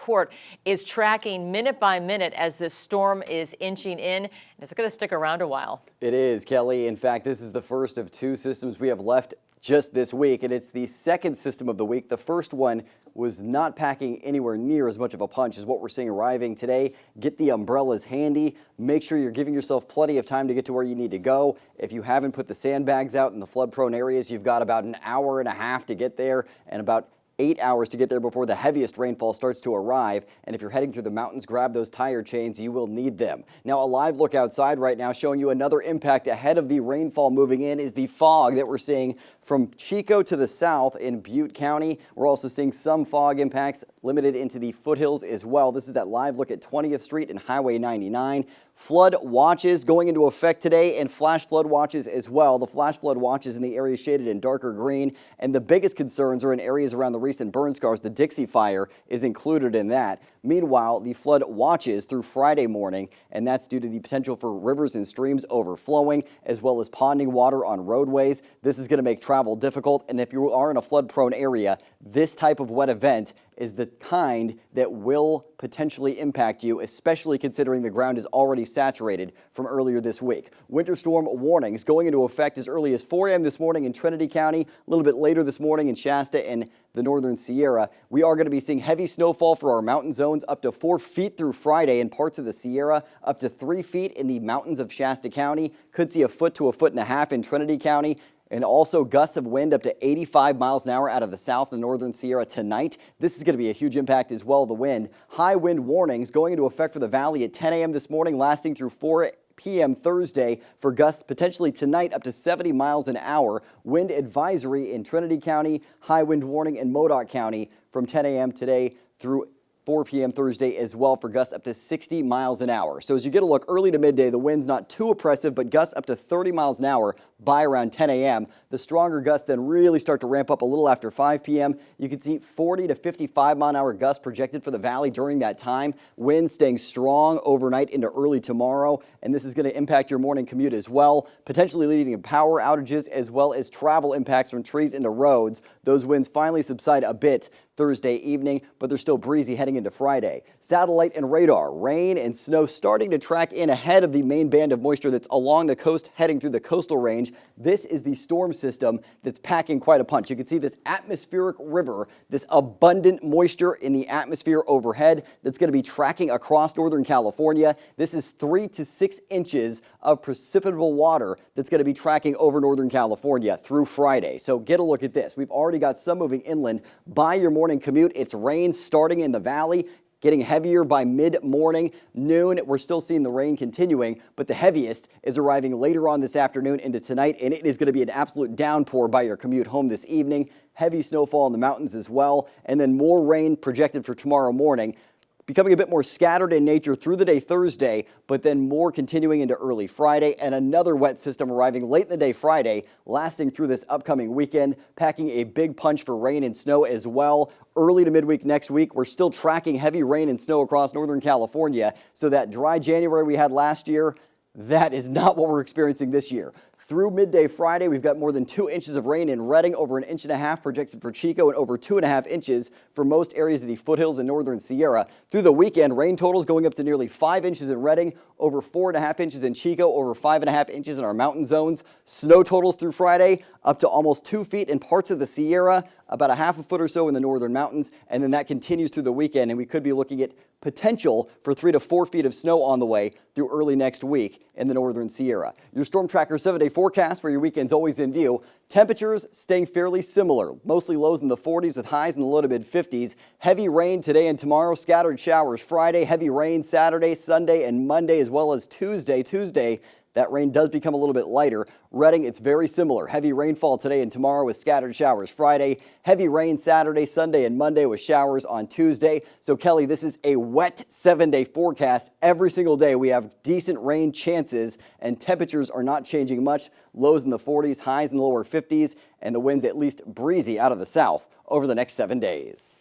Court is tracking minute by minute as this storm is inching in, and it's going to stick around a while. It is, Kelly. In fact, this is the first of two systems we have left just this week, and it's the second system of the week. The first one was not packing anywhere near as much of a punch as what we're seeing arriving today. Get the umbrellas handy. Make sure you're giving yourself plenty of time to get to where you need to go. If you haven't put the sandbags out in the flood-prone areas, you've got about an hour and a half to get there and about 8 hours to get there before the heaviest rainfall starts to arrive. And if you're heading through the mountains, grab those tire chains. You will need them. Now, a live look outside right now showing you another impact ahead of the rainfall moving in is the fog that we're seeing from Chico to the south in Butte County. We're also seeing some fog impacts limited into the foothills as well. This is that live look at 20th Street and Highway 99. Flood watches going into effect today and flash flood watches as well. The flash flood watches in the areas shaded in darker green, and the biggest concerns are in areas around the recent burn scars. The Dixie Fire is included in that. Meanwhile, the flood watches through Friday morning, and that's due to the potential for rivers and streams overflowing as well as ponding water on roadways. This is going to make travel difficult, and if you are in a flood-prone area, this type of wet event is the kind that will potentially impact you, especially considering the ground is already saturated from earlier this week. Winter storm warnings going into effect as early as 4 a.m. this morning in Trinity County, a little bit later this morning in Shasta and the northern Sierra. We are going to be seeing heavy snowfall for our mountain zones up to 4 feet through Friday in parts of the Sierra, up to 3 feet in the mountains of Shasta County. Could see a foot to a foot and a half in Trinity County. And also gusts of wind up to 85 miles an hour out of the south and northern Sierra tonight. This is going to be a huge impact as well, the wind. High wind warnings going into effect for the valley at 10 a.m. this morning, lasting through 4 p.m. Thursday for gusts potentially tonight up to 70 miles an hour. Wind advisory in Trinity County, high wind warning in Modoc County from 10 a.m. today through 4 p.m. Thursday as well for gusts up to 60 miles an hour. So as you get a look early to midday, the wind's not too oppressive, but gusts up to 30 miles an hour by around 10 a.m. The stronger gusts then really start to ramp up a little after 5 p.m. You can see 40 to 55 mile an hour gusts projected for the valley during that time. Winds staying strong overnight into early tomorrow, and this is going to impact your morning commute as well, potentially leading to power outages as well as travel impacts from trees into roads. Those winds finally subside a bit Thursday evening, but they're still breezy heading into Friday. Satellite and radar, rain and snow starting to track in ahead of the main band of moisture that's along the coast heading through the coastal range. This is the storm system that's packing quite a punch. You can see this atmospheric river, this abundant moisture in the atmosphere overhead that's going to be tracking across Northern California. This is 3 to 6 inches of precipitable water that's going to be tracking over Northern California through Friday. So get a look at this. We've already got some moving inland by your morning commute. It's rain starting in the valley, getting heavier by mid-morning. Noon, we're still seeing the rain continuing, but the heaviest is arriving later on this afternoon into tonight, and it is going to be an absolute downpour by your commute home this evening. Heavy snowfall in the mountains as well, and then more rain projected for tomorrow morning. Becoming a bit more scattered in nature through the day Thursday, but then more continuing into early Friday, and another wet system arriving late in the day Friday, lasting through this upcoming weekend, packing a big punch for rain and snow as well. Early to midweek next week, we're still tracking heavy rain and snow across Northern California, so that dry January we had last year, that is not what we're experiencing this year. Through midday Friday, we've got more than 2 inches of rain in Redding, over 1.5 inches projected for Chico, and over 2.5 inches for most areas of the foothills and northern Sierra. Through the weekend, rain totals going up to nearly 5 inches in Redding, over 4.5 inches in Chico, over 5.5 inches in our mountain zones. Snow totals through Friday up to almost 2 feet in parts of the Sierra, about 1/2 foot or so in the northern mountains, and then that continues through the weekend, and we could be looking at potential for 3 to 4 feet of snow on the way through early next week in the northern Sierra. Your Storm Tracker 7-day forecast where your weekend's always in view. Temperatures staying fairly similar, mostly lows in the 40s with highs in the low to mid 50s. Heavy rain today and tomorrow, scattered showers Friday, heavy rain Saturday, Sunday, and Monday, as well as Tuesday. That rain does become a little bit lighter. Redding, it's very similar. Heavy rainfall today and tomorrow with scattered showers Friday. Heavy rain Saturday, Sunday, and Monday with showers on Tuesday. So, Kelly, this is a wet 7-day forecast. Every single day we have decent rain chances, and temperatures are not changing much. Lows in the 40s, highs in the lower 50s, and the winds at least breezy out of the south over the next 7 days.